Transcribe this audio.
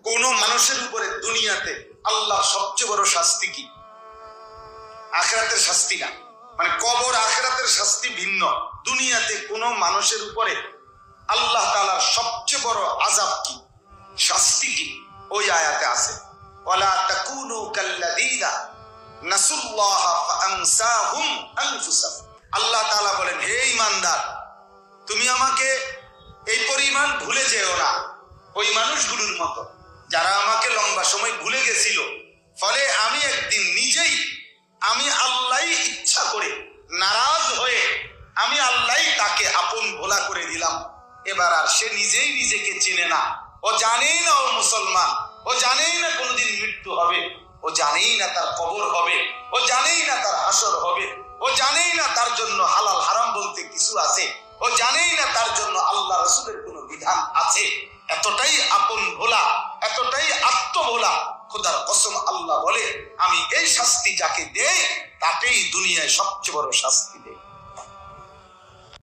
কোন মানুষের উপরে দুনিয়াতে আল্লাহ সবচেয়ে বড় শাস্তি কি? আখিরাতের শাস্তি না, মানে কবর আখিরাতের শাস্তি ভিন্ন। দুনিয়াতে কোন মানুষের উপরে আল্লাহ তাআলার সবচেয়ে বড় আযাব কি, শাস্তি কি? ওই আয়াতে আছে, ওয়ালা তাকুনু কাল্লাযীনা নাসুল্লাহা ফাআনসাহুম আনফুসাহুম। আল্লাহ তাআলা বলেন, হে ঈমানদার, তুমি আমাকে এই পরিমাণ ভুলে যেও না ওই মানুষগুলোর মতো যারা আমাকে লম্বা সময় ভুলে গেছিল। ফলে আমি একদিন নিজেই, আমি আল্লাহ ইচ্ছা করে নারাজ হয়ে আমি আল্লাহ তাকে আপন ভোলা করে দিলাম। এবার আর সে নিজেই নিজেকে চিনে না। ও জানেই না ও মুসলমান, ও জানেই না কোনোদিন মৃত্যু হবে, ও জানেই না তার কবর হবে, ও জানেই না তার হাসর হবে, ও জানেই না তার জন্য হালাল হারাম বলতে কিছু আছে, ও জানেই না তার জন্য আল্লাহ রাসূলের কোনো বিধান আছে। এতটাই আপন ভোলা, এতটাই আত্মভোলা। খোদার কসম আল্লাহ বলে, আমি এই শাস্তি যাকে দেই তাকেই দুনিয়ায় সবচেয়ে বড় শাস্তি দেই।